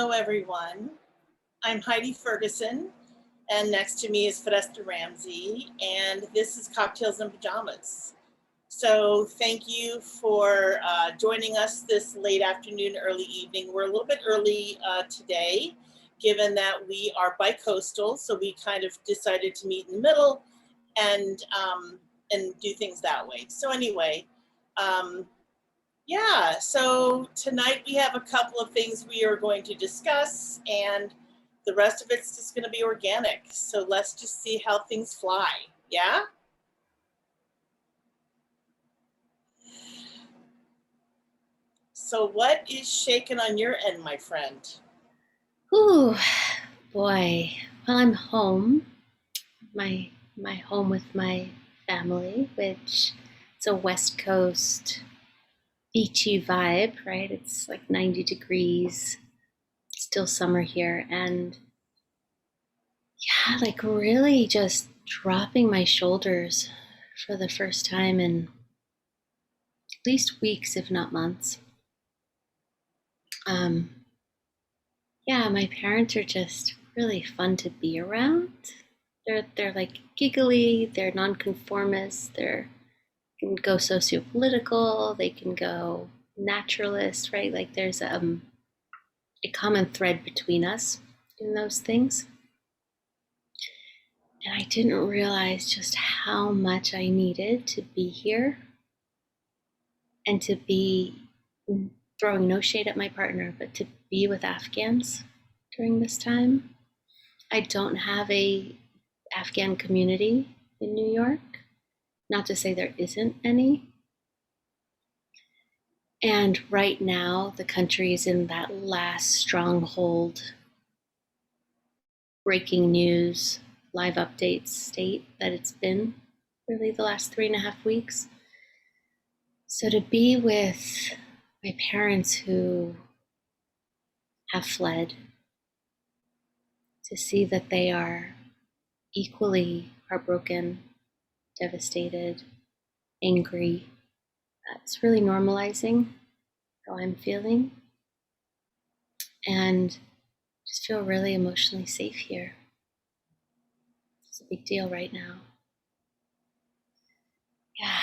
Hello, everyone. I'm Heidi Ferguson, and next to me is Fidesta Ramsey, and this is Cocktails and Pajamas. So thank you for joining us this late afternoon, early evening. We're a little bit early today, given that we are bi-coastal, so we kind of decided to meet in the middle and do things that way. So anyway, yeah, so tonight we have a couple of things we are going to discuss, and the rest of it's just going to be organic. So let's just see how things fly. Yeah? So what is shaking on your end, my friend? Ooh, boy. Well, I'm home. My home with my family, which it's a West Coast beachy vibe, right? It's like 90 degrees, still summer here, and yeah, like really just dropping my shoulders for the first time in at least weeks, if not months. Um, yeah, my parents are just really fun to be around. They're like giggly, they're nonconformists, they can go sociopolitical, they can go naturalist, right? Like there's a common thread between us in those things. And I didn't realize just how much I needed to be here and to be throwing no shade at my partner, but to be with Afghans during this time. I don't have a Afghan community in New York. Not to say there isn't any. And right now, the country is in that last stronghold, breaking news, live updates state that it's been really the last 3.5 weeks. So to be with my parents who have fled, to see that they are equally heartbroken, devastated, angry, it's really normalizing how I'm feeling and just feel really emotionally safe here. It's a big deal right now. Yeah.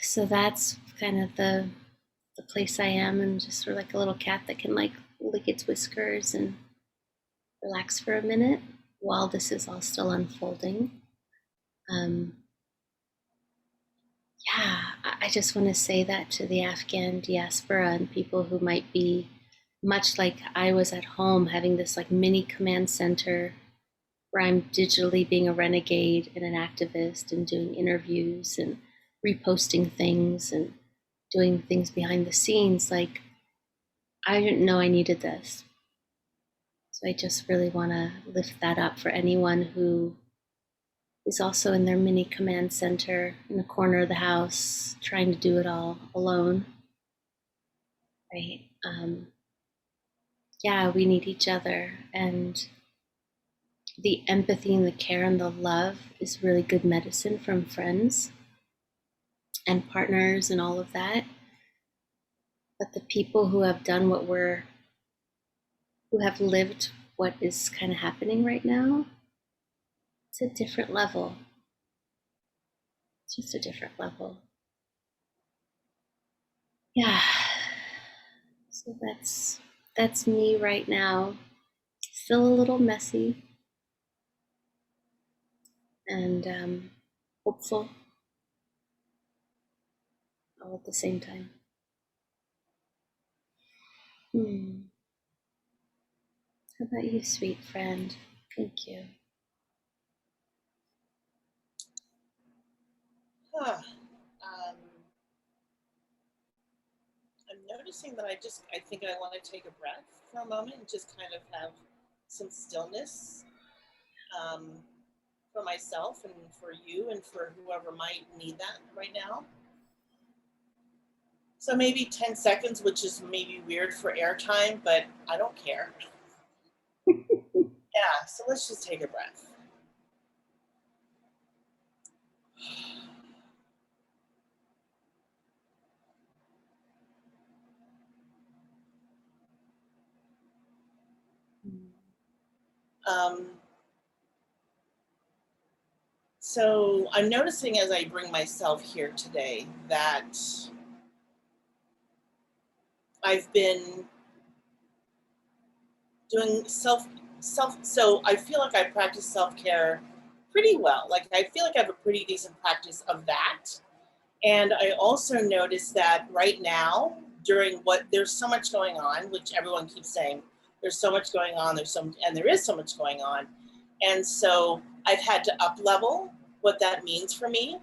So that's kind of the place I am, and just sort of like a little cat that can like lick its whiskers and relax for a minute while this is all still unfolding. Yeah, I just want to say that to the Afghan diaspora and people who might be much like I was at home, having this like mini command center where I'm digitally being a renegade and an activist and doing interviews and reposting things and doing things behind the scenes. Like, I didn't know I needed this. So I just really want to lift that up for anyone who is also in their mini command center in the corner of the house, trying to do it all alone. Right? Yeah, we need each other, and the empathy and the care and the love is really good medicine from friends and partners and all of that. But the people who have done who have lived what is kind of happening right now, it's a different level. It's just a different level. Yeah. So that's me right now. Still a little messy and hopeful all at the same time. How about you, sweet friend? Thank you. Huh. I'm noticing that I think I want to take a breath for a moment and just kind of have some stillness for myself and for you and for whoever might need that right now. So maybe 10 seconds, which is maybe weird for airtime, but I don't care. Yeah, so let's just take a breath. Um, so I'm noticing as I bring myself here today that I've been doing so I feel like I practice self-care pretty well. Like I feel like I have a pretty decent practice of that. And I also noticed that right now, during what there's so much going on, which everyone keeps saying, there's so much going on, and there is so much going on. And so I've had to up level what that means for me.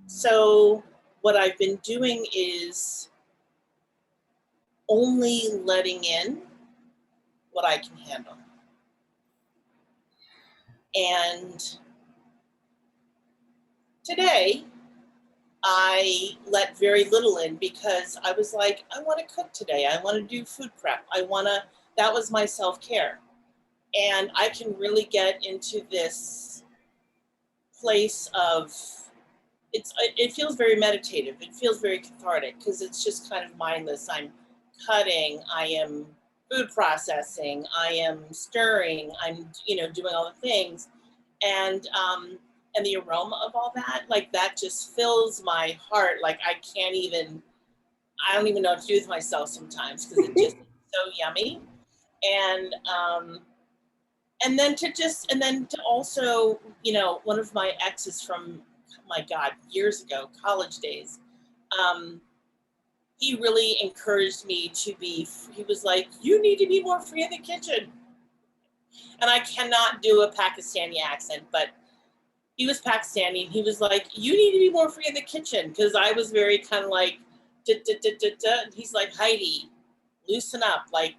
So what I've been doing is only letting in what I can handle. And today, I let very little in because I was like, I want to cook today. I want to do food prep. That was my self-care. And I can really get into this place of, it feels very meditative. It feels very cathartic because it's just kind of mindless. I'm cutting, I am food processing, I am stirring, I'm, doing all the things. And the aroma of all that, like that just fills my heart. Like I don't even know what to do with myself sometimes because it just is so yummy. And and then to also, one of my exes from, my God, years ago, college days, um, he really encouraged me to be, he was like, you need to be more free in the kitchen. And I cannot do a Pakistani accent, but he was Pakistani, and he was like, you need to be more free in the kitchen, because I was very kind of like, da, da, da, da, da. And he's like, Heidi, loosen up, like,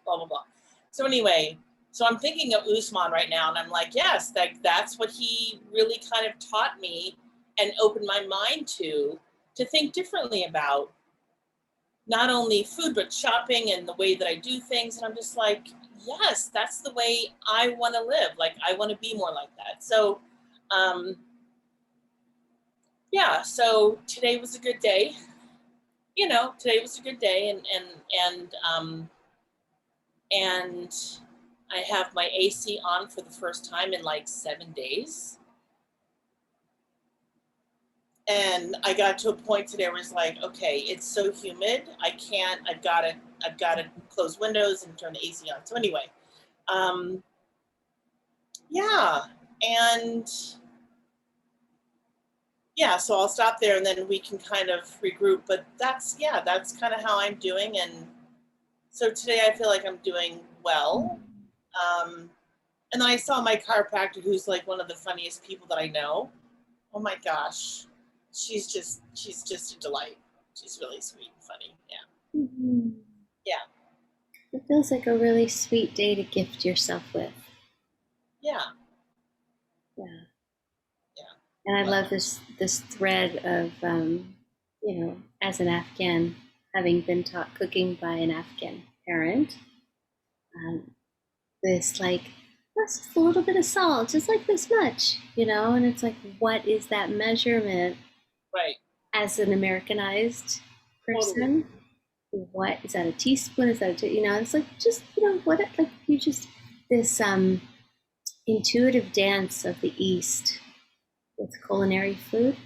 blah, blah, blah. So anyway, so I'm thinking of Usman right now, and I'm like, yes, that's what he really kind of taught me and opened my mind to think differently about not only food, but shopping and the way that I do things. And I'm just like, yes, that's the way I want to live. Like, I want to be more like that. So, yeah, so today was a good day. Today was a good day, and I have my AC on for the first time in like 7 days. And I got to a point today where it's like, okay, it's so humid. I've got to close windows and turn the AC on. So anyway, yeah. And yeah, so I'll stop there and then we can kind of regroup. But that's kind of how I'm doing. And so today I feel like I'm doing well. And then I saw my chiropractor, who's like one of the funniest people that I know. Oh my gosh, she's just a delight. She's really sweet and funny. Yeah. Mm-hmm. Yeah. It feels like a really sweet day to gift yourself with. Yeah. Yeah. Yeah. And I love this thread of, as an Afghan, having been taught cooking by an Afghan parent, um, this like, that's just a little bit of salt, just like this much, and it's like, what is that measurement? Right. As an Americanized person? Totally. What is that, a teaspoon? Is that it's like, just, what, like, you just, this intuitive dance of the East with culinary food.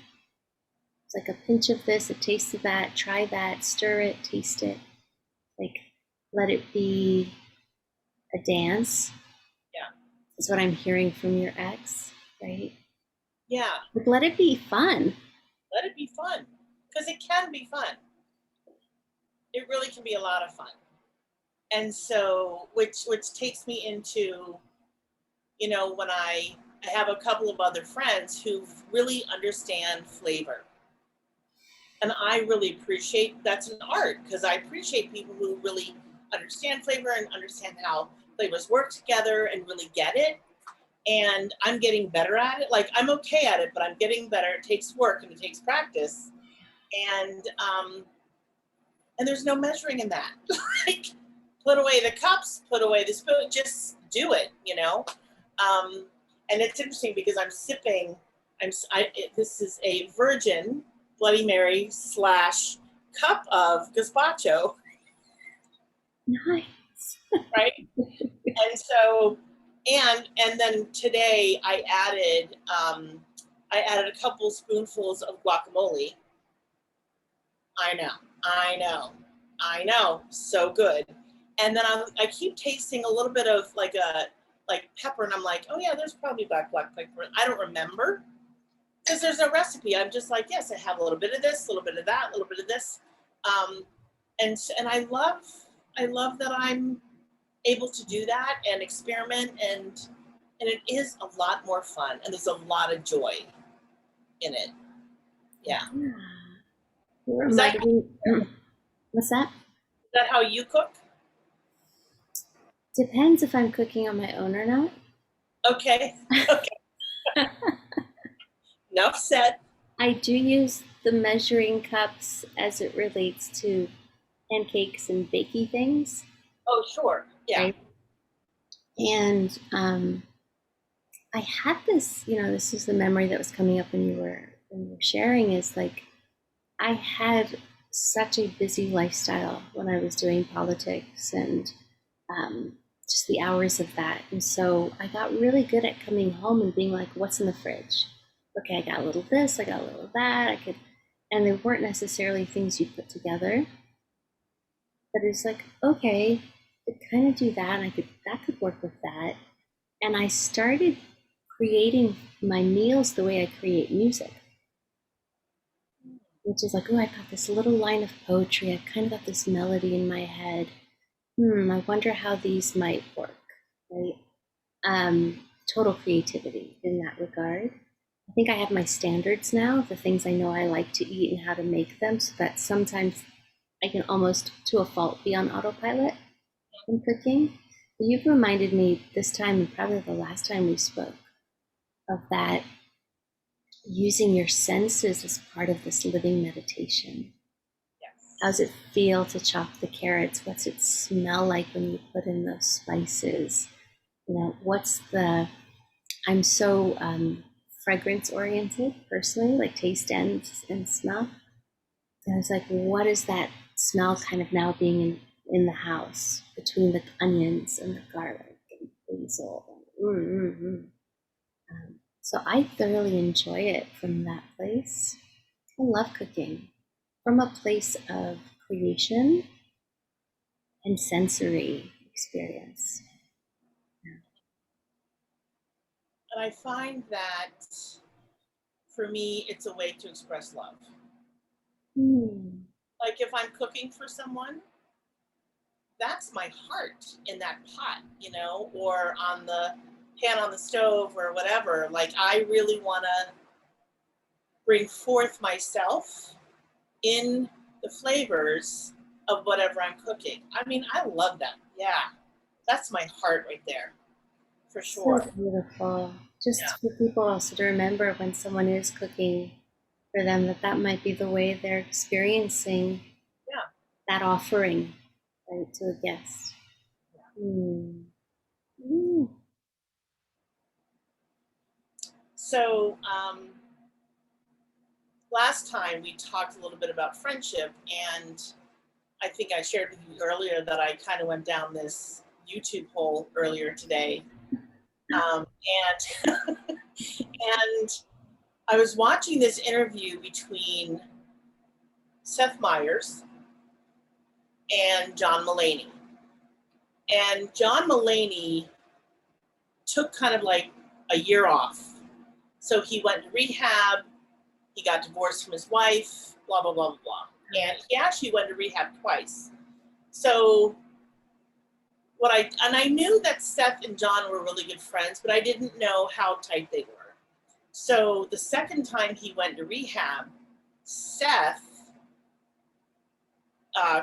It's like a pinch of this, a taste of that, try that, stir it, taste it. Like, let it be a dance. Yeah. Is what I'm hearing from your ex, right? Yeah. Like, let it be fun. Let it be fun, because it can be fun. It really can be a lot of fun. And so, which takes me into, when I have a couple of other friends who really understand flavor. And I really appreciate, that's an art, because I appreciate people who really understand flavor and understand how flavors work together and really get it. And I'm getting better at it. Like, I'm okay at it, but I'm getting better. It takes work and it takes practice. And there's no measuring in that. Like, put away the cups, put away the spoon, just do it, and it's interesting because I'm sipping, this is a virgin Bloody Mary / cup of gazpacho. Nice. Right? And so, and then today I added a couple spoonfuls of guacamole. I know, so good. And then I keep tasting a little bit of like pepper, and I'm like, oh yeah, there's probably black pepper. I don't remember because there's no recipe. I'm just like, yes, I have a little bit of this, a little bit of that, a little bit of this, and I love that I'm able to do that and experiment, and it is a lot more fun, and there's a lot of joy in it. Yeah. You Is that reminded me. What's that? how you cook? Depends if I'm cooking on my own or not. Okay. Okay. Enough said. I do use the measuring cups as it relates to pancakes and bakey things. Oh, sure. Yeah. Right. And I had this, this is the memory that was coming up when you were sharing, is like I had such a busy lifestyle when I was doing politics and just the hours of that. And so I got really good at coming home and being like, what's in the fridge? Okay, I got a little this, I got a little that. And they weren't necessarily things you put together, but it's like, okay, I could kind of do that. And that could work with that. And I started creating my meals the way I create music, which is like, oh, I got this little line of poetry. I've kind of got this melody in my head. I wonder how these might work, right? Total creativity in that regard. I think I have my standards now, the things I know I like to eat and how to make them, so that sometimes I can almost, to a fault, be on autopilot in cooking. But you've reminded me this time, and probably the last time we spoke, of that using your senses as part of this living meditation. Yes. How does it feel to chop the carrots? What's it smell like when you put in those spices? I'm so fragrance oriented personally, like taste and smell. And I was like, what is that smell kind of now being in the house between the onions and the garlic and basil? So I thoroughly enjoy it from that place. I love cooking from a place of creation and sensory experience. And I find that for me, it's a way to express love. Like if I'm cooking for someone, that's my heart in that pot, or on the pan on the stove or whatever. Like I really want to bring forth myself in the flavors of whatever I'm cooking. I mean, I love that. Yeah. That's my heart right there. For sure. So beautiful. Just Yeah. for people also to remember when someone is cooking for them, that might be the way they're experiencing that offering, right, to a guest. So last time we talked a little bit about friendship, and I think I shared with you earlier that I kind of went down this YouTube hole earlier today. And and I was watching this interview between Seth Meyers and John Mulaney. And John Mulaney took kind of like a year off. So he went to rehab, he got divorced from his wife, blah, blah, blah, blah, blah. And he actually went to rehab twice. So I knew that Seth and John were really good friends, but I didn't know how tight they were. So the second time he went to rehab, Seth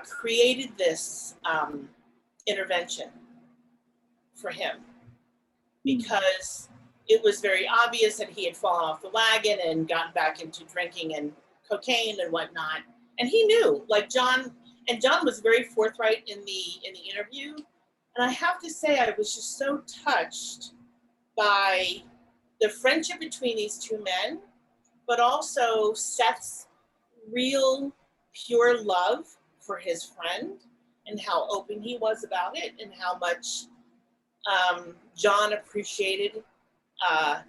created this intervention for him because it was very obvious that he had fallen off the wagon and gotten back into drinking and cocaine and whatnot. And he knew, like John was very forthright in the interview. And I have to say, I was just so touched by the friendship between these two men, but also Seth's real, pure love for his friend and how open he was about it and how much John appreciated,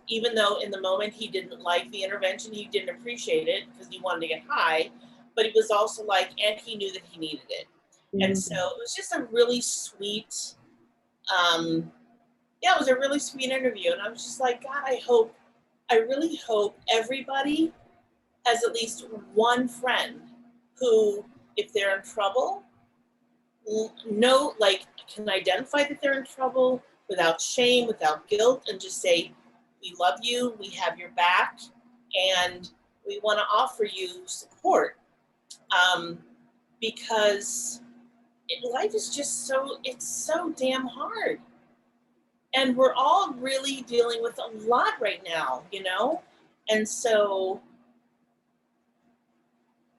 even though in the moment he didn't like the intervention, he didn't appreciate it because he wanted to get high, but he was also like, and he knew that he needed it. And so it was just a really sweet, yeah, it was a really sweet interview. And I was just like, God, I really hope everybody has at least one friend who, if they're in trouble, like can identify that they're in trouble without shame, without guilt, and just say, we love you, we have your back, and we want to offer you support. Because life is just it's so damn hard. And we're all really dealing with a lot right now, you know? And so,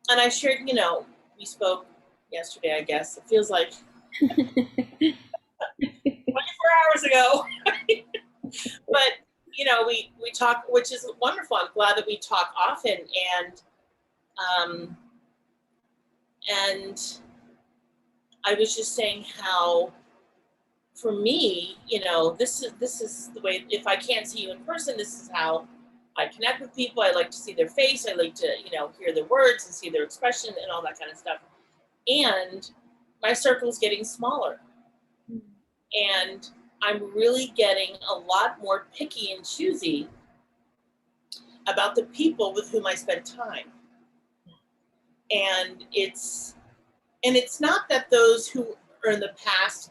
and I shared, we spoke yesterday, I guess. It feels like 24 hours ago. But, we talk, which is wonderful. I'm glad that we talk often. And I was just saying how, for me, this is the way, if I can't see you in person, this is how I connect with people. I like to see their face. I like to, hear their words and see their expression and all that kind of stuff. And my circle's getting smaller. And I'm really getting a lot more picky and choosy about the people with whom I spend time. And it's not that those who are in the past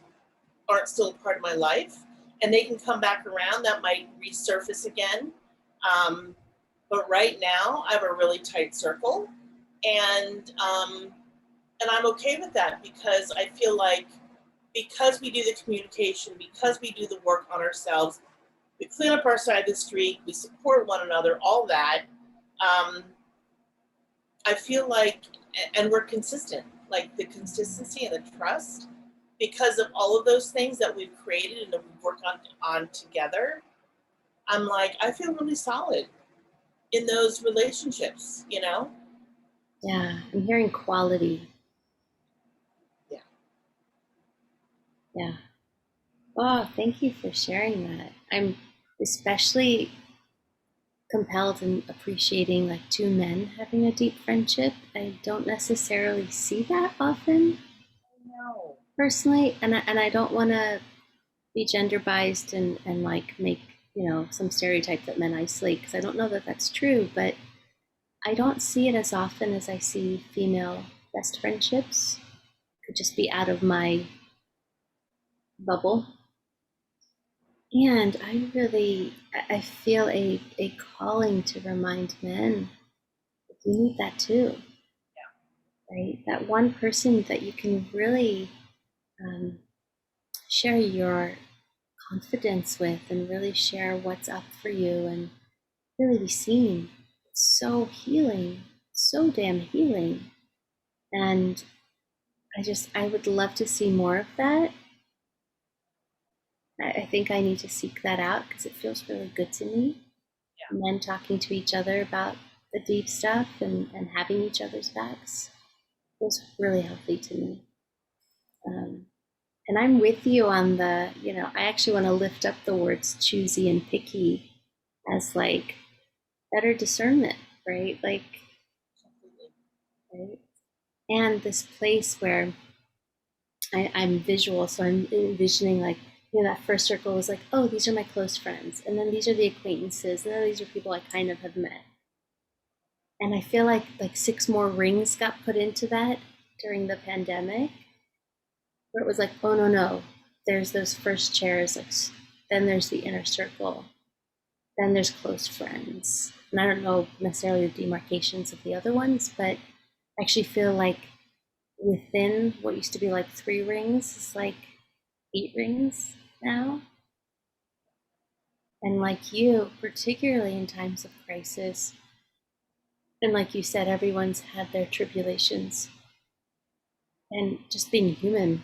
aren't still a part of my life, and they can come back around. That might resurface again. But right now, I have a really tight circle, and I'm okay with that, because I feel like, because we do the communication, because we do the work on ourselves, we clean up our side of the street, we support one another, all that. I feel like, and we're consistent, like the consistency and the trust, because of all of those things that we've created and that we've worked on together. I'm like, I feel really solid in those relationships, Yeah, I'm hearing quality. Yeah. Yeah. Oh, thank you for sharing that. I'm especially compelled and appreciating like two men having a deep friendship. I don't necessarily see that often. No. Personally, and I don't want to be gender biased and like make some stereotype that men isolate, because I don't know that that's true, but I don't see it as often as I see female best friendships. Could just be out of my bubble. And I feel a calling to remind men that you need that too. Right? That one person that you can really share your confidence with and really share what's up for you and really be seen. It's so healing, so damn healing. And I would love to see more of that. I think I need to seek that out because it feels really good to me. Yeah. Men talking to each other about the deep stuff and having each other's backs feels really healthy to me. And I'm with you on the, I actually want to lift up the words choosy and picky as like better discernment, right? Like, right? And this place where I'm visual, so I'm envisioning like, that first circle was like, oh, these are my close friends, and then these are the acquaintances, and then these are people I kind of have met. And I feel like 6 more rings got put into that during the pandemic, where it was like, oh no, there's those first chairs, like, then there's the inner circle, then there's close friends. And I don't know necessarily the demarcations of the other ones, but I actually feel like within what used to be like 3 rings is like 8 rings now. And like you, particularly in times of crisis, and like you said, everyone's had their tribulations. And just being human,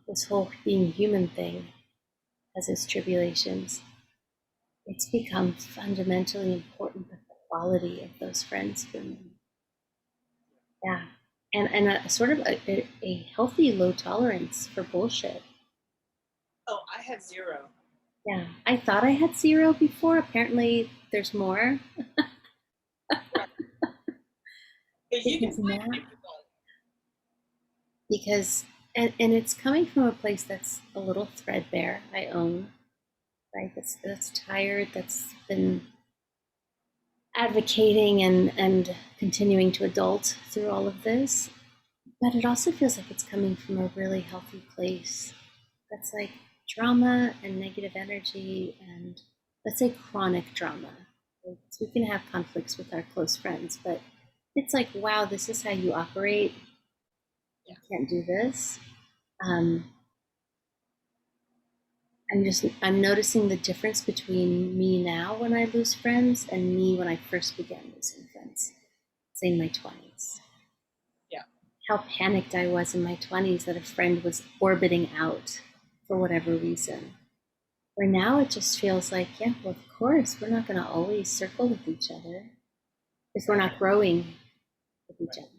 this whole being human thing has its tribulations. It's become fundamentally important, the quality of those friends for me. Yeah. And a sort of a healthy low tolerance for bullshit. had 0. Yeah, I thought I had 0 before. Apparently, there's more. Right. Because you can Because find now, everyone. because and it's coming from a place that's a little threadbare. I own, right? That's tired. That's been advocating and continuing to adult through all of this. But it also feels like it's coming from a really healthy place. That's like drama and negative energy and, let's say, chronic drama. So we can have conflicts with our close friends, but it's like, wow, this is how you operate. You can't do this. Um, I'm noticing the difference between me now when I lose friends and me when I first began losing friends, say in my 20s. Yeah. How panicked I was in my 20s that a friend was orbiting out for whatever reason. Where now it just feels like, yeah, well, of course, we're not going to always circle with each other if we're not growing with each other.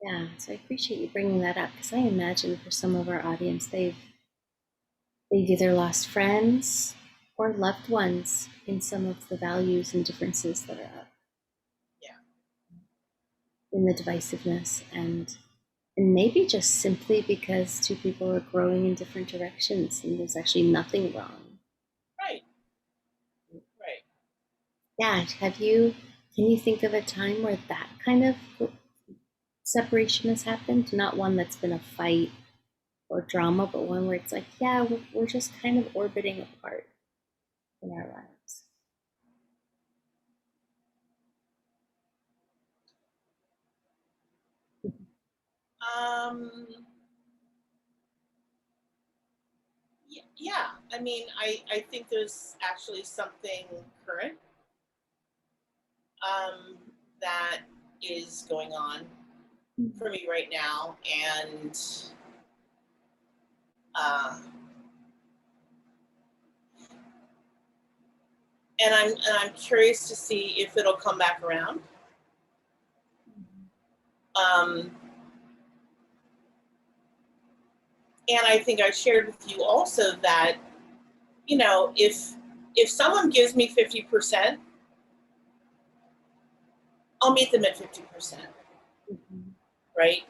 Yeah, so I appreciate you bringing that up because I imagine for some of our audience, they've either lost friends or loved ones in some of the values and differences that are up. Yeah. In the divisiveness and maybe just simply because two people are growing in different directions and there's actually nothing wrong. Right. Right. Yeah, can you think of a time where that kind of separation has happened? Not one that's been a fight or drama, but one where it's like, yeah, we're just kind of orbiting apart in our lives. Um, yeah, I mean, I think there's actually something current that is going on for me right now, and uh, I'm curious to see if it'll come back around. Um, and I think I shared with you also that, you know, if someone gives me 50%, I'll meet them at 50%, right?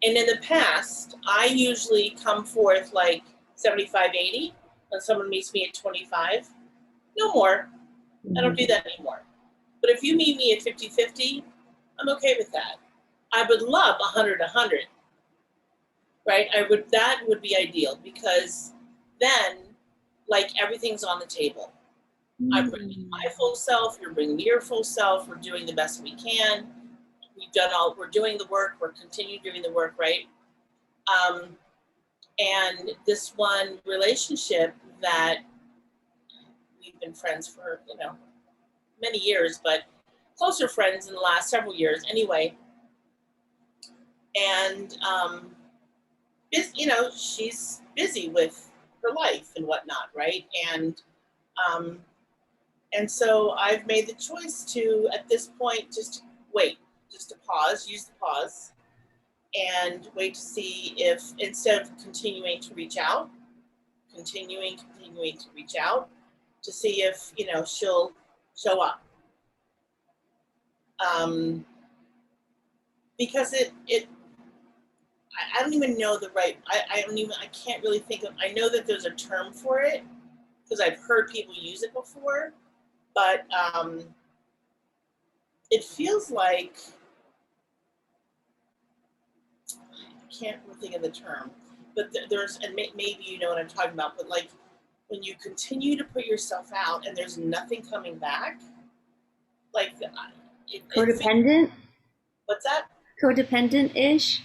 And in the past, I usually come forth like 75, 80 when someone meets me at 25. No more. I don't do that anymore. But if you meet me at 50-50, I'm okay with that. I would love 100-100, right? That would be ideal because then like everything's on the table. I'm bringing my full self, you're bringing your full self, we're doing the best we can. We're doing the work, we're continuing doing the work, right? And this one relationship that we've been friends for, many years, but closer friends in the last several years anyway. And, she's busy with her life and whatnot, right? And so I've made the choice to, at this point, just wait, just to pause, use the pause, and wait to see if, instead of continuing to reach out, continuing to reach out, to see if, she'll show up. Because I don't even know the right, I can't really think of, I know that there's a term for it because I've heard people use it before, but it feels like, I can't really think of the term, but there's, and maybe you know what I'm talking about, but like when you continue to put yourself out and there's nothing coming back, like Codependent? What's that? Codependent-ish?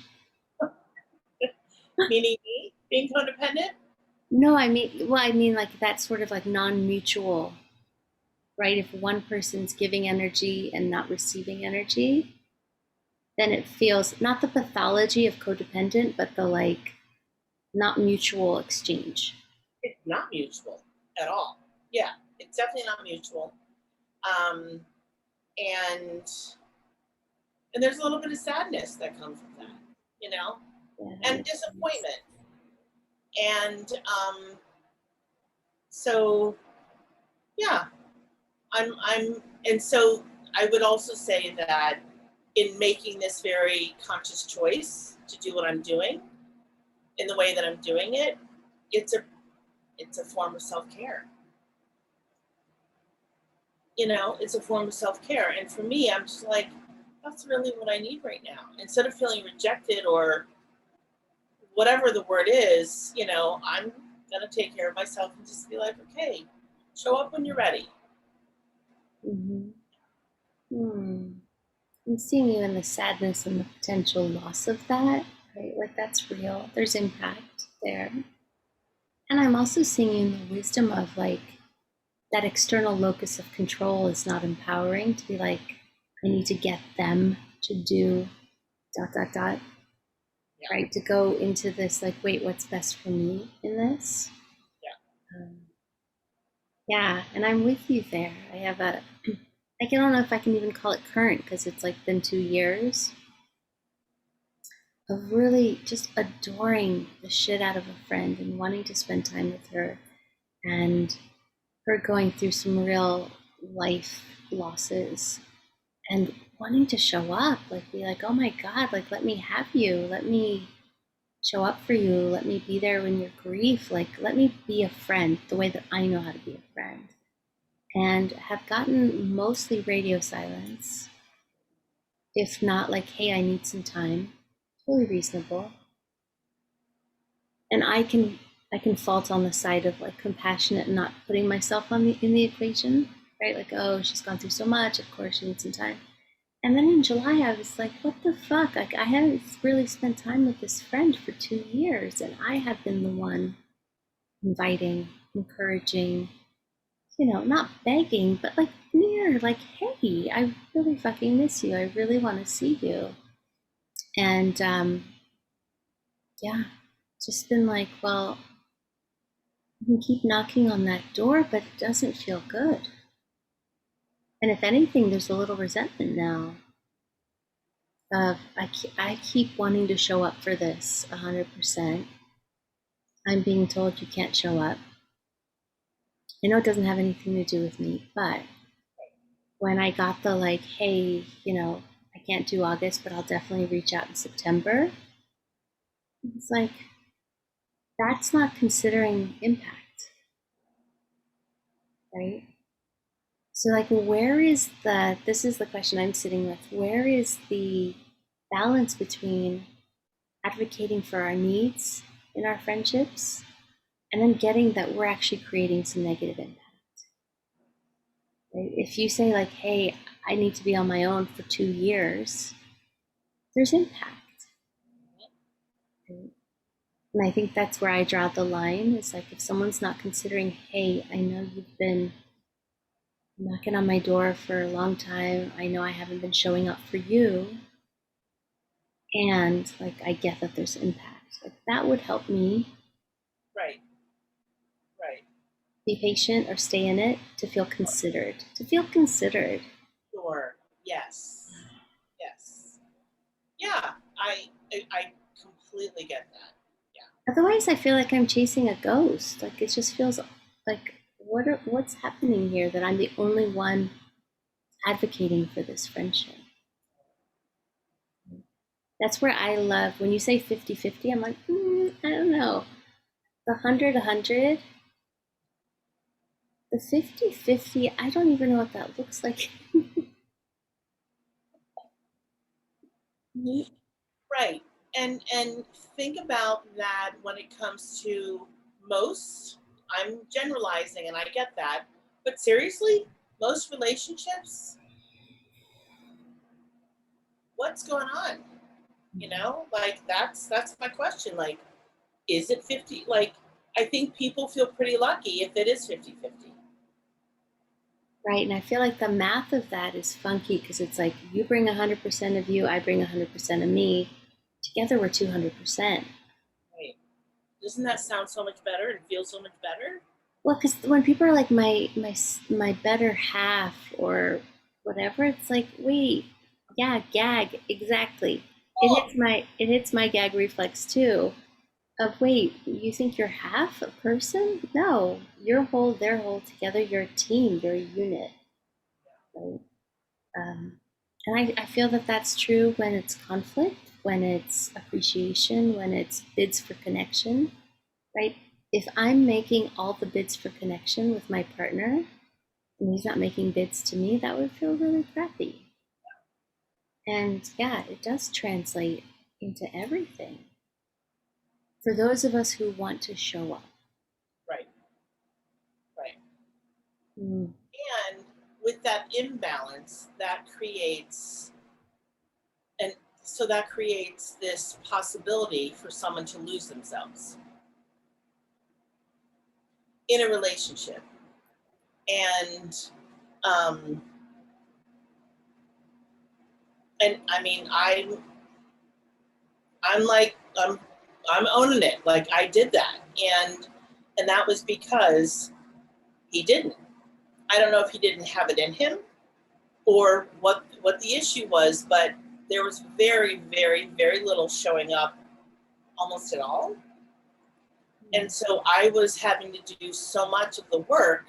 Meaning me being codependent? No, I mean like that's sort of like non-mutual, right? If one person's giving energy and not receiving energy, then it feels not the pathology of codependent, but the like not mutual exchange. It's not mutual at all. Yeah, it's definitely not mutual. Um, and there's a little bit of sadness that comes with that, Yeah, and disappointment. And so, yeah, and so I would also say that in making this very conscious choice to do what I'm doing in the way that I'm doing it, it's a form of self-care. You know, it's a form of self-care. And for me, I'm just like, that's really what I need right now. Instead of feeling rejected or whatever the word is, you know, I'm gonna take care of myself and just be like, okay, show up when you're ready. Mm-hmm. I'm seeing you in the sadness and the potential loss of that, right? Like that's real. There's impact there. And I'm also seeing you in the wisdom of like that external locus of control is not empowering to be like, I need to get them to do dot, dot, dot, Yeah. right? To go into this, like, wait, what's best for me in this? Yeah. Yeah, and I'm with you there. I have a, I don't know if I can even call it current because it's like been 2 years of really just adoring the shit out of a friend and wanting to spend time with her and her going through some real life losses and wanting to show up, like be like, oh my God, like let me have you, let me show up for you, let me be there in your grief, like let me be a friend the way that I know how to be a friend. And have gotten mostly radio silence, if not like, hey, I need some time. Totally reasonable. And I can fault on the side of like compassionate and not putting myself in the equation, right? Like, oh, she's gone through so much, of course she needs some time. And then in July, I was like, what the fuck? Like, I haven't really spent time with this friend for 2 years, and I have been the one inviting, encouraging, not begging, but like near, like, hey, I really fucking miss you. I really want to see you. And yeah, just been like, well, you can keep knocking on that door, but it doesn't feel good. And if anything, there's a little resentment now of I keep wanting to show up for this 100%. I'm being told you can't show up. I know it doesn't have anything to do with me, but when I got the like, hey, I can't do August, but I'll definitely reach out in September, it's like, that's not considering impact, right? So, like, this is the question I'm sitting with, where is the balance between advocating for our needs in our friendships and then getting that we're actually creating some negative impact? Right? If you say, like, hey, I need to be on my own for 2 years, there's impact. Right? And I think that's where I draw the line. It's like if someone's not considering, hey, I know you've been knocking on my door for a long time. I know I haven't been showing up for you. And like, I get that there's impact. Like, that would help me. Right. Right. Be patient or stay in it to feel considered. To feel considered. Sure. Yes. Yes. Yeah. I completely get that. Yeah. Otherwise, I feel like I'm chasing a ghost. Like, it just feels like, what's happening here that I'm the only one advocating for this friendship? That's where I love when you say 50-50, I'm like, I don't know. The 100-100, the 50-50, I don't even know what that looks like. Right. And think about that when it comes to most, I'm generalizing and I get that, but seriously, most relationships, what's going on? Like that's my question. Like, is it 50? Like, I think people feel pretty lucky if it is 50-50. Right, and I feel like the math of that is funky because it's like you bring 100% of you, I bring 100% of me. Together we're 200%. Right. Doesn't that sound so much better and feel so much better? Well, because when people are like my better half or whatever, it's like, wait, yeah, gag, exactly. Oh, It hits my gag reflex too. Wait, you think you're half a person? No, you're whole, they're whole together. You're a team, you're a unit, right? Um, and I feel that that's true when it's conflict, when it's appreciation, when it's bids for connection, right? If I'm making all the bids for connection with my partner and he's not making bids to me, that would feel really crappy. And yeah, it does translate into everything for those of us who want to show up. Right, right. Mm. And with that imbalance, that creates, and so that creates this possibility for someone to lose themselves in a relationship. Um, and I mean, I'm like, I'm owning it. Like I did that, and that was because he didn't. I don't know if he didn't have it in him or what the issue was, but there was very, very, very little showing up, almost at all. And so I was having to do so much of the work,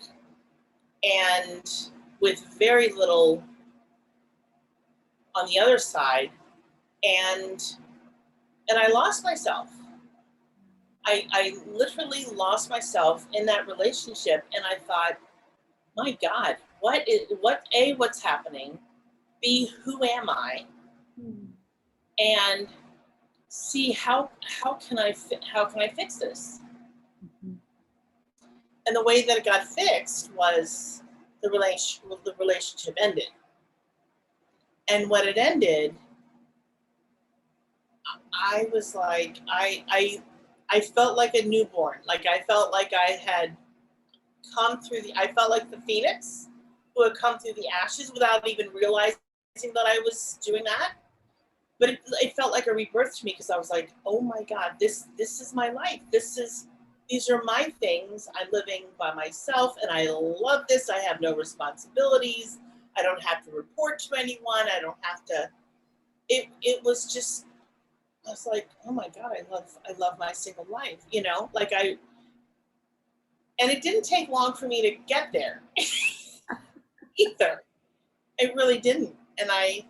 and with very little on the other side, and I lost myself. I literally lost myself in that relationship, and I thought, my God, what's happening? B, who am I? Mm. And C, how can I fix this? Mhm. And the way that it got fixed was the relationship ended. And when it ended, I was like, I felt like a newborn. Like I felt like I had I felt like the phoenix who had come through the ashes without even realizing that I was doing that. But it felt like a rebirth to me because I was like, oh my God, this is my life. These are my things. I'm living by myself and I love this. I have no responsibilities. I don't have to report to anyone. I don't have to. It was just, I was like, oh my God, I love my single life, like and it didn't take long for me to get there either. It really didn't. And I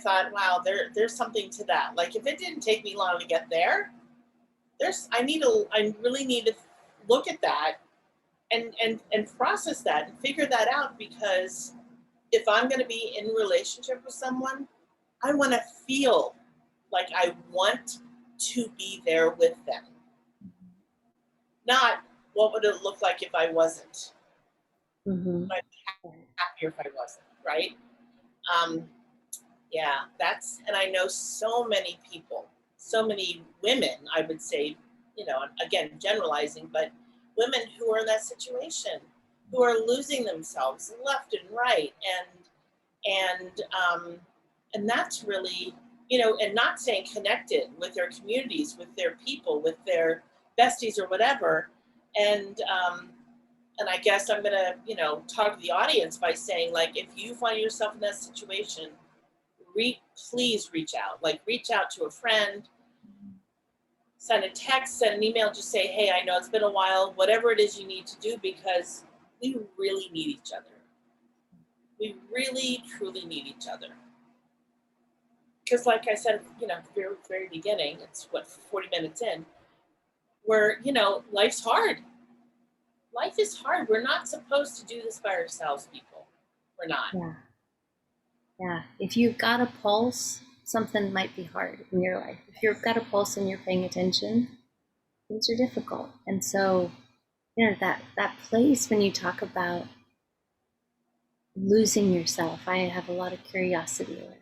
thought, wow, there's something to that. Like if it didn't take me long to get there, I really need to look at that and process that and figure that out, because if I'm going to be in a relationship with someone, I want to feel like I want to be there with them. Not what would it look like if I wasn't. Mhm. I'd be happier if I wasn't, right? Um, yeah, and I know so many people, so many women, I would say, again, generalizing, but women who are in that situation, who are losing themselves left and right. And that's really, and not staying connected with their communities, with their people, with their besties or whatever. And I guess I'm gonna, talk to the audience by saying, like, if you find yourself in that situation, please reach out. Like, reach out to a friend, send a text, send an email, just say, hey, I know it's been a while, whatever it is you need to do, because we really need each other. We really, truly need each other. Because like I said, at the very, very beginning, it's 40 minutes in, where, life's hard. Life is hard. We're not supposed to do this by ourselves, people. We're not. Yeah. Yeah. If you've got a pulse, something might be hard in your life. If you've got a pulse and you're paying attention, things are difficult. And so, that place when you talk about losing yourself, I have a lot of curiosity around.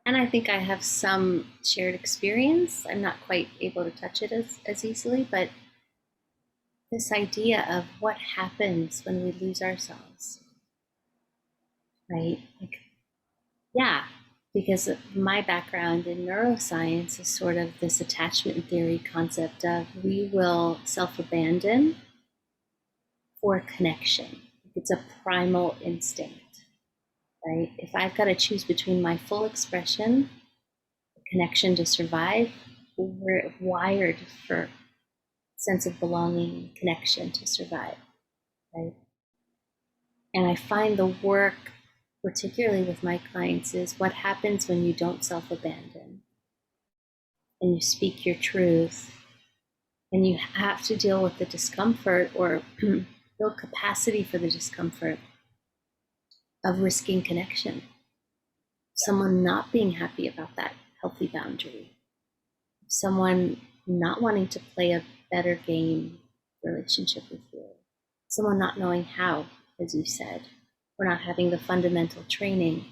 And I think I have some shared experience. I'm not quite able to touch it as easily, but this idea of what happens when we lose ourselves, right? Like, yeah, because my background in neuroscience is sort of this attachment theory concept of we will self abandon for connection. It's a primal instinct, right? If I've got to choose between my full expression, connection to survive, we're wired for sense of belonging and connection to survive, right? And I find the work, particularly with my clients, is what happens when you don't self-abandon and you speak your truth and you have to deal with the discomfort or build capacity for the discomfort of risking connection. Someone not being happy about that healthy boundary, someone not wanting to play a better game relationship with you, someone not knowing how, as you said, or not having the fundamental training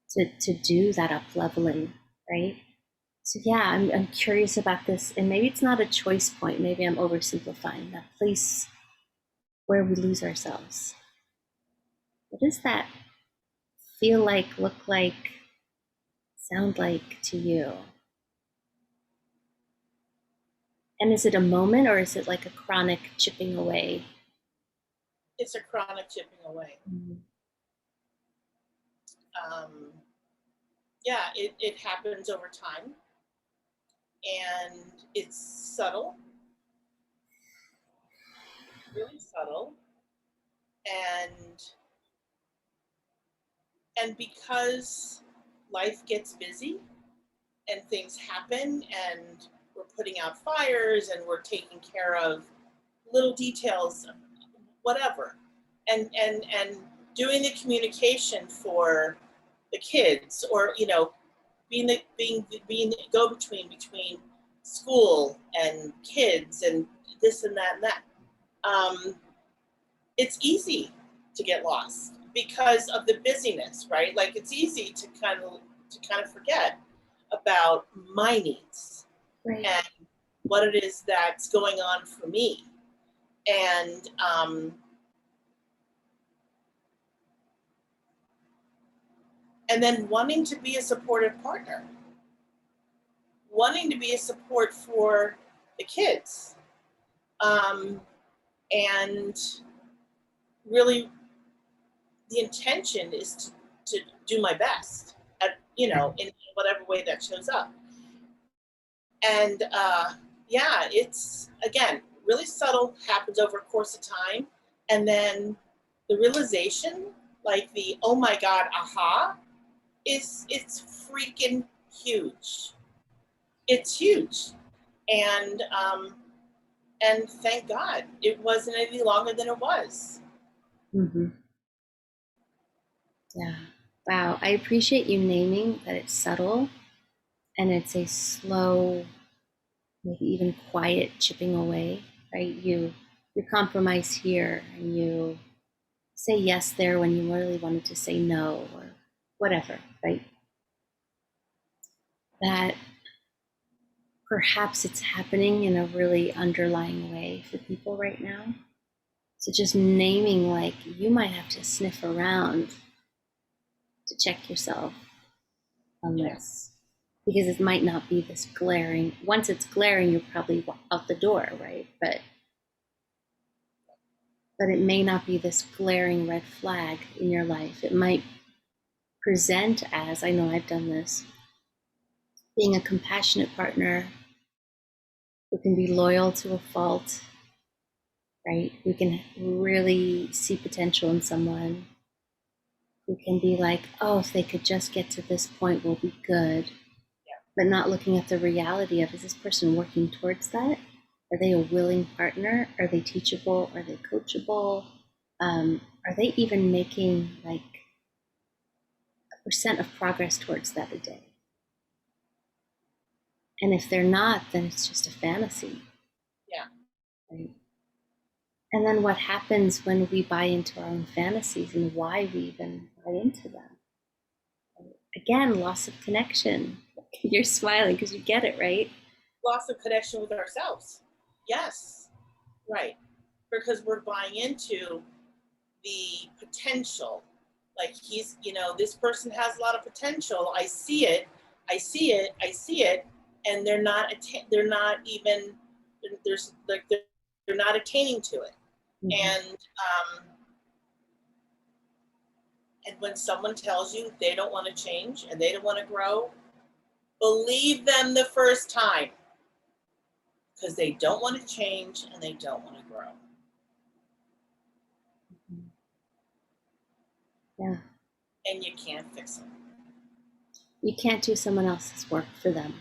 to do that up leveling, right? So yeah, I'm curious about this, and maybe it's not a choice point, maybe I'm oversimplifying that place where we lose ourselves. What does that feel like, look like, sound like to you? And is it a moment or is it like a chronic chipping away? It's a chronic chipping away. Mm-hmm. Yeah, it happens over time, and it's subtle, really subtle, and because life gets busy and things happen and we're putting out fires and we're taking care of little details, whatever, and doing the communication for the kids, or being the go between school and kids and this and that and that. It's easy to get lost because of the busyness, right? Like, it's easy to kind of forget about my needs, Right. and what it is that's going on for me, and then wanting to be a supportive partner, wanting to be a support for the kids, and really the intention is to do my best at, in whatever way that shows up. And yeah, it's, again, really subtle, happens over a course of time. And then the realization, like the, oh my God, aha, it's freaking huge. It's huge. And thank God it wasn't any longer than it was. Mm-hmm. Yeah. Wow. I appreciate you naming that it's subtle and it's a slow, maybe even quiet chipping away, right? You compromise here and you say yes there when you really wanted to say no or whatever, right? That perhaps it's happening in a really underlying way for people right now. So just naming, like, you might have to sniff around to check yourself on Yeah. this, because it might not be this glaring. Once it's glaring, you're probably out the door, right? But it may not be this glaring red flag in your life. It might present as, I know I've done this, being a compassionate partner who can be loyal to a fault, right? Who can really see potential in someone, who can be like, oh, if they could just get to this point, we'll be good. Yeah. But not looking at the reality of, is this person working towards that? Are they a willing partner? Are they teachable? Are they coachable? Are they even making like a percent of progress towards that a day? And if they're not, then it's just a fantasy. Yeah. Right? And then what happens when we buy into our own fantasies and why we even buy into them? Again, loss of connection. You're smiling because you get it, right? Loss of connection with ourselves. Yes. Right. Because we're buying into the potential. Like, this person has a lot of potential. I see it. I see it. I see it. And they're not even, there's like, they're not attaining to it. Mm-hmm. And when someone tells you they don't want to change and they don't want to grow, believe them the first time. because they don't want to change and they don't want to grow. Yeah. And you can't fix them. You can't do someone else's work for them.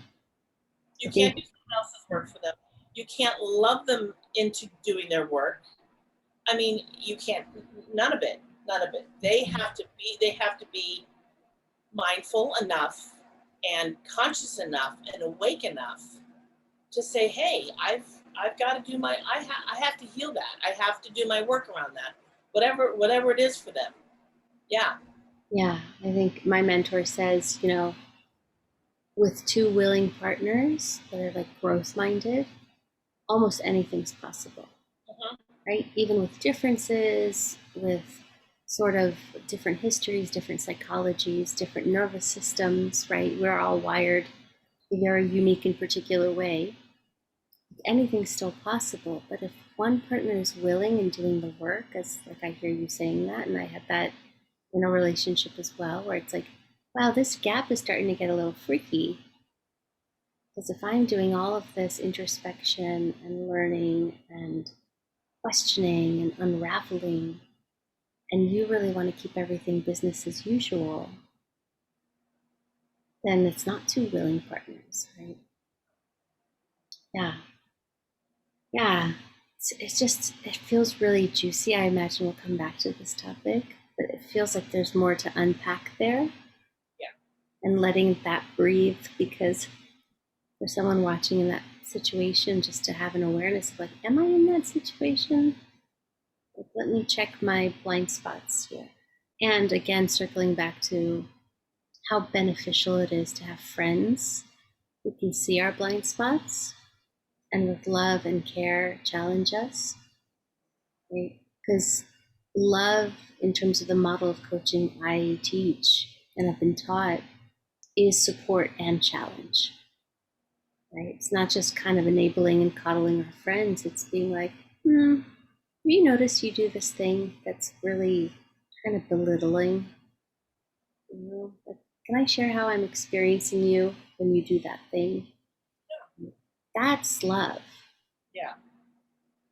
You can't do someone else's work for them. You can't love them into doing their work. I mean, you can't, none of it. They have to be mindful enough and conscious enough and awake enough to say, hey, I've got to do my, I have to heal that. I have to do my work around that. Whatever it is for them. Yeah. Yeah, I think my mentor says, with two willing partners that are like growth minded, almost anything's possible. Right? Even with differences, with sort of different histories, different psychologies, different nervous systems, right? We're all wired a very unique and particular way. Anything's still possible, but if one partner is willing and doing the work, as like I hear you saying that, and I had that in a relationship as well, where it's like, wow, this gap is starting to get a little freaky. Because if I'm doing all of this introspection and learning and questioning and unraveling, and you really want to keep everything business as usual, then it's not two willing partners, right? Yeah. Yeah. It's just, it feels really juicy. I imagine we'll come back to this topic, but it feels like there's more to unpack there. Yeah. And letting that breathe, because for someone watching in that situation, just to have an awareness of like, am I in that situation? Like, let me check my blind spots here. And again, circling back to how beneficial it is to have friends who can see our blind spots and with love and care challenge us, right? Because love, in terms of the model of coaching I teach and have been taught, is support and challenge, right? It's not just kind of enabling and coddling our friends. It's being like, you notice you do this thing that's really kind of belittling. Like, can I share how I'm experiencing you when you do that thing? Yeah. That's love. Yeah.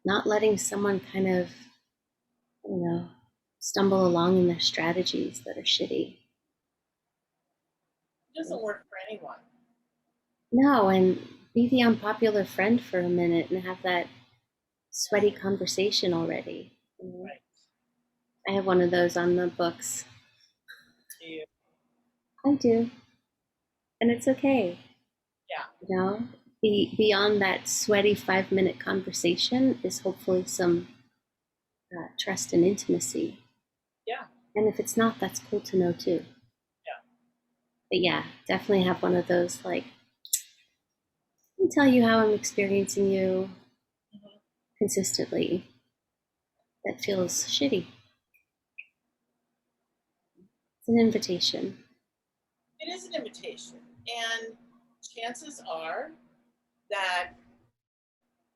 Not letting someone kind of, stumble along in their strategies that are shitty. It doesn't work for anyone. No, and be the unpopular friend for a minute and have that sweaty conversation already. Right. I have one of those on the books. Do you? I do. And it's okay. Yeah. Beyond that sweaty 5-minute conversation is hopefully some trust and intimacy. Yeah. And if it's not, that's cool to know too. Yeah. But yeah, definitely have one of those like, let me tell you how I'm experiencing you consistently. That feels shitty. It's an invitation. It is an invitation. And chances are that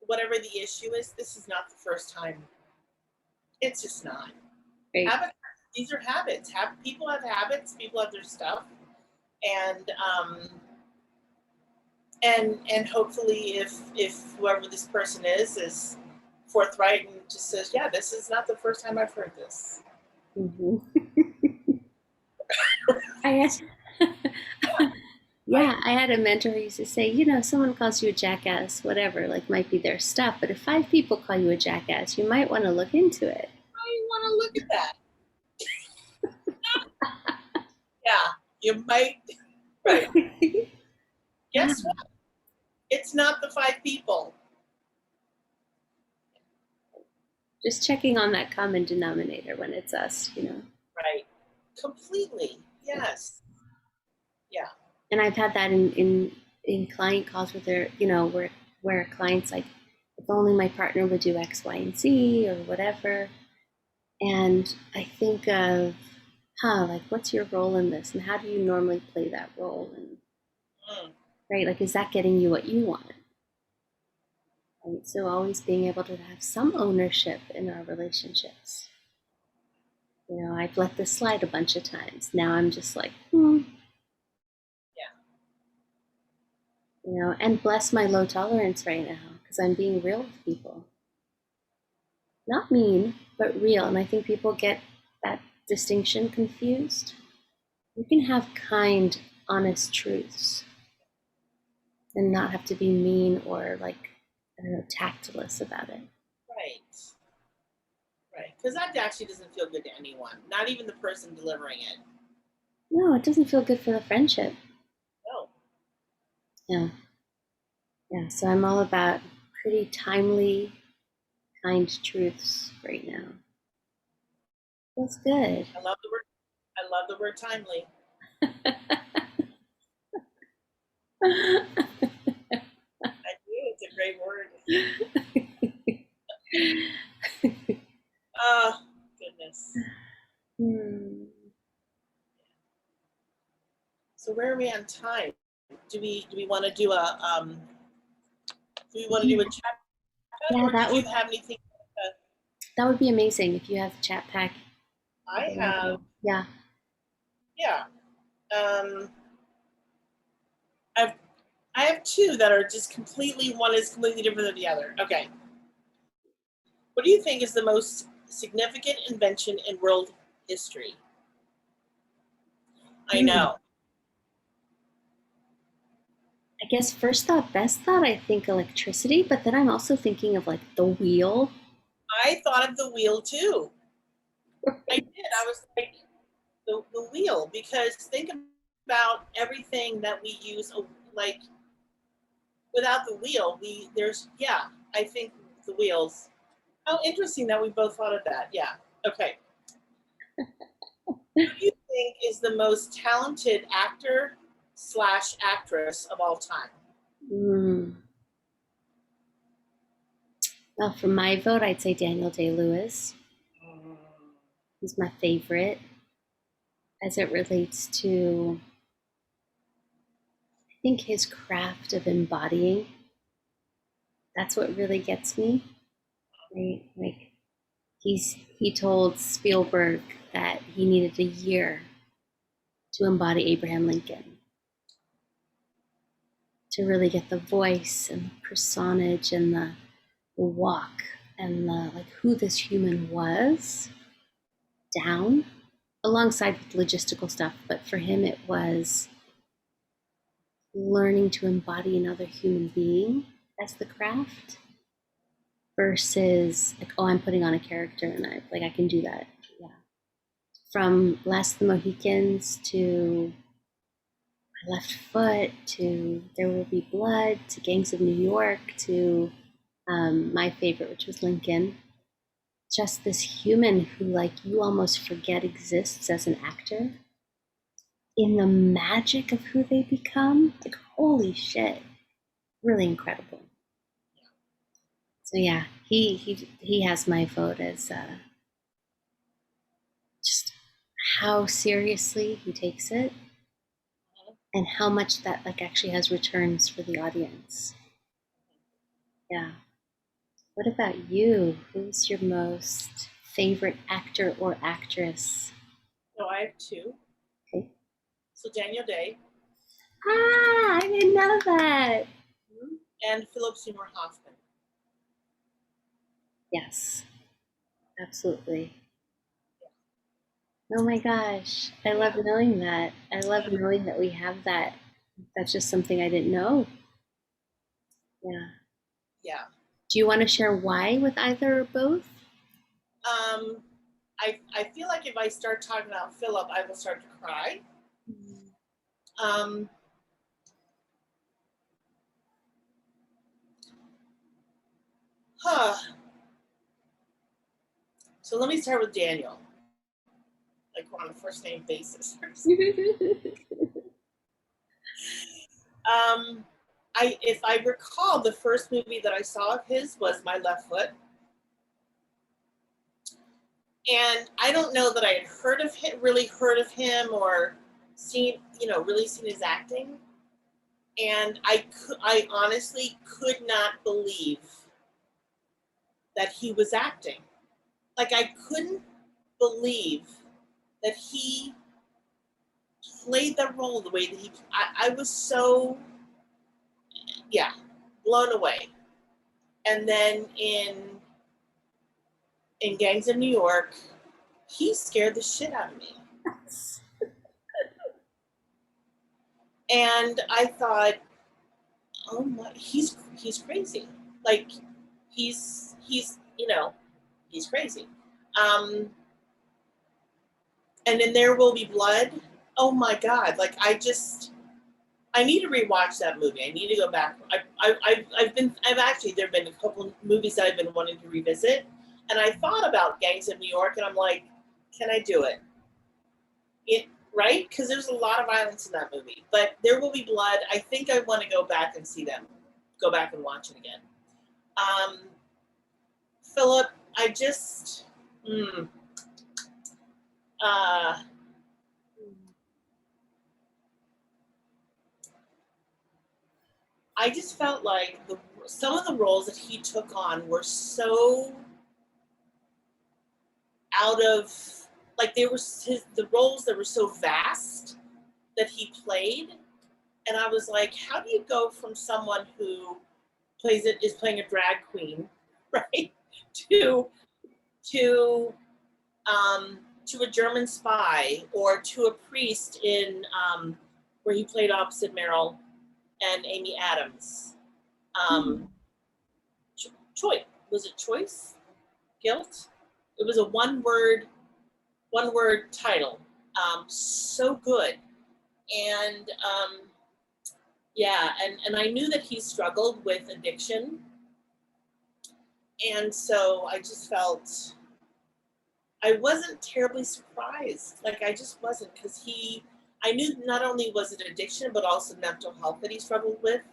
whatever the issue is, this is not the first time. It's just not. Right. These are habits. People have habits. People have their stuff, and hopefully, if whoever this person is forthright and just says, yeah, this is not the first time I've heard this. Mm-hmm. I had a mentor who used to say, someone calls you a jackass, whatever, like might be their stuff, but if 5 people call you a jackass, you might want to look into it. I want to look at that. Yeah, you might. Right. Guess what? It's not the 5 people. Just checking on that common denominator when it's us, Right. Completely. Yes. Yeah. And I've had that in client calls where they're, where a client's like, if only my partner would do X, Y, and Z or whatever. And I think of, like, what's your role in this? And how do you normally play that role? And right, like, is that getting you what you want? Right? So always being able to have some ownership in our relationships. I've let this slide a bunch of times. Now I'm just like, Yeah. And bless my low tolerance right now, because because I'm being real with people. Not mean, but real. And I think people get that distinction confused. You can have kind, honest truths and not have to be mean or like, I don't know, tactless about it. Right. Right. Because that actually doesn't feel good to anyone, not even the person delivering it. No, it doesn't feel good for the friendship. No. Yeah. Yeah. So I'm all about pretty timely, kind truths right now. Feels good. I love the word. I love the word timely. I do. It's a great word. Oh, goodness. So where are we on time? Do we want to do a chat, Yeah, or did you have anything? That would be amazing if you have the chat pack. I have. Yeah. Yeah. I have two that are just completely. One is completely different than the other. Okay. What do you think is the most significant invention in world history? I know. I guess first thought, best thought, I think electricity, but then I'm also thinking of like the wheel. I thought of the wheel too. I did. I was like, the wheel, because think about everything that we use, like without the wheel, I think the wheels. How interesting that we both thought of that. Yeah. Okay. Who do you think is the most talented actor / actress of all time? Well, for my vote, I'd say Daniel Day-Lewis. He's my favorite as it relates to, I think, his craft of embodying. That's what really gets me. Right? Like he told Spielberg that he needed a year to embody Abraham Lincoln, to really get the voice and the personage and the walk and the like who this human was down, alongside with logistical stuff. But for him, it was learning to embody another human being as the craft versus like, oh, I'm putting on a character and I can do that. Yeah. From Last of the Mohicans to My Left Foot to There Will Be Blood to Gangs of New York to my favorite, which was Lincoln. Just this human who like you almost forget exists as an actor in the magic of who they become. Like holy shit, really incredible. So yeah, he has my vote as just how seriously he takes it and how much that like actually has returns for the audience. Yeah. What about you? Who's your most favorite actor or actress? No, I have two. Okay. So Daniel Day. Ah, I didn't know that. And Philip Seymour Hoffman. Yes, absolutely. Oh my gosh, I love knowing that. I love knowing that we have that. That's just something I didn't know. Yeah. Yeah. Do you want to share why with either or both? I feel like if I start talking about Philip, I will start to cry. Um, huh. So let me start with Daniel. Like we're on a first name basis. If I recall, the first movie that I saw of his was My Left Foot. And I don't know that I had really heard of him or really seen his acting. And I honestly could not believe that he was acting. Like I couldn't believe that he played that role the way that I was so, blown away. And then in Gangs of New York, he scared the shit out of me. And I thought, oh my, he's crazy. Like he's he's crazy. And then There Will Be Blood. Oh my God! Like I need to rewatch that movie. I need to go back. I've actually, there've been a couple movies that I've been wanting to revisit, and I thought about Gangs of New York, and I'm like, can I do it? Right? Because there's a lot of violence in that movie. But There Will Be Blood. I think I want to go back and see them. Go back and watch it again. Philip, I just. I just felt like some of the roles that he took on were so out of, like they were the roles that were so vast that he played, and I was like, how do you go from someone who is playing a drag queen, right, to a German spy, or to a priest in where he played opposite Meryl and Amy Adams. Choice, was it choice? Guilt? It was a one word title. So good. And yeah, and I knew that he struggled with addiction. And so I just felt, I wasn't terribly surprised. Like I just wasn't, because I knew not only was it addiction, but also mental health that he struggled with.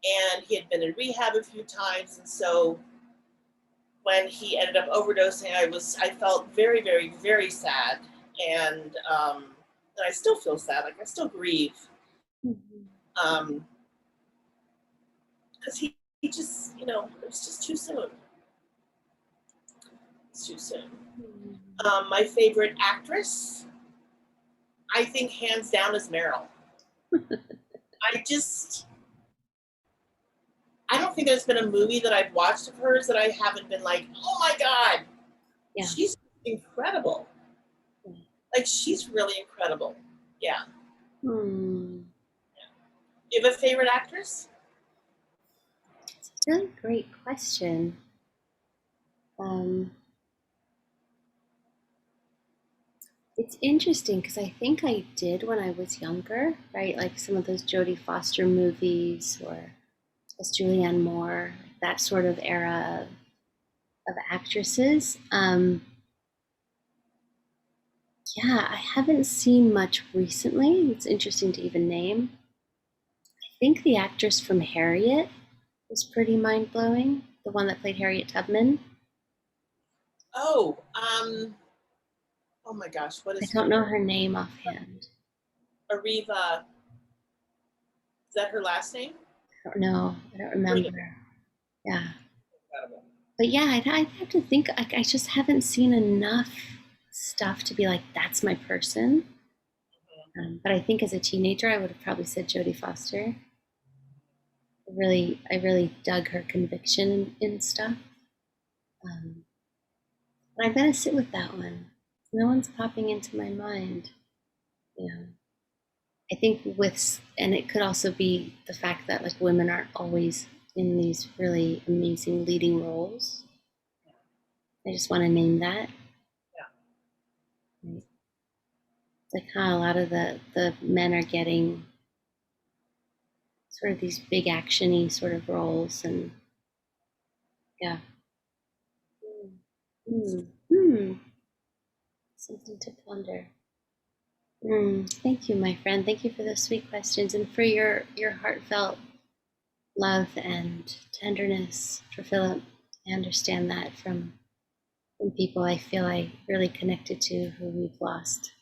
And he had been in rehab a few times. And so when he ended up overdosing, I felt very, very, very sad. And I still feel sad. Like I still grieve. Because he just, it was just too soon. It's too soon. My favorite actress, I think hands down, is Meryl. I don't think there's been a movie that I've watched of hers that I haven't been like, oh my God, yeah. She's incredible. Like she's really incredible. Yeah. Yeah. You have a favorite actress? It's a really great question. It's interesting because I think I did when I was younger, right? Like some of those Jodie Foster movies, or Julianne Moore, that sort of era of actresses. Yeah, I haven't seen much recently. It's interesting to even name. I think the actress from Harriet was pretty mind blowing. The one that played Harriet Tubman. Oh my gosh, what is? I don't know her name offhand. Ariva. Is that her last name? I don't know. I don't remember. Yeah. Incredible. But yeah, I have to think. I just haven't seen enough stuff to be like, that's my person. But I think as a teenager, I would have probably said Jodie Foster. I really dug her conviction in stuff. But I'm gonna sit with that one. No one's popping into my mind. I think and it could also be the fact that like women aren't always in these really amazing leading roles. I just want to name that. Yeah. Right. It's like how a lot of the men are getting sort of these big action-y sort of roles, and yeah. Something to ponder. Thank you, my friend. Thank you for those sweet questions and for your heartfelt love and tenderness for Philip. I understand that from people I feel I really connected to who we've lost.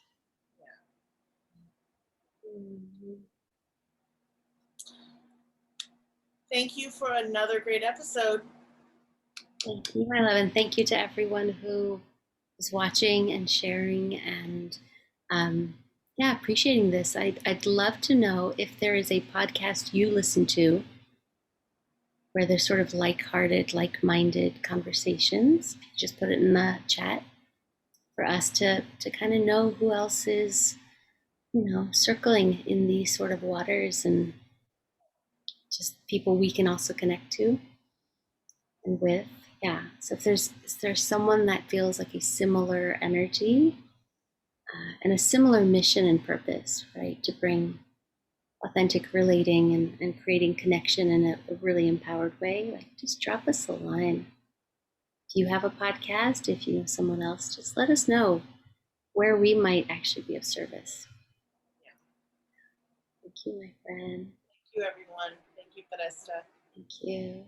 Thank you for another great episode. Thank you, my love, and thank you to everyone who is watching and sharing and appreciating this. I'd love to know if there is a podcast you listen to where there's sort of like-hearted, like-minded conversations. Just put it in the chat for us to kind of know who else is, circling in these sort of waters, and just people we can also connect to and with. Yeah. So if there's someone that feels like a similar energy and a similar mission and purpose, right, to bring authentic relating and creating connection in a really empowered way, like just drop us a line. If you have a podcast, if you know someone else, just let us know where we might actually be of service. Yeah. Thank you, my friend. Thank you, everyone. Thank you, Podesta. Thank you.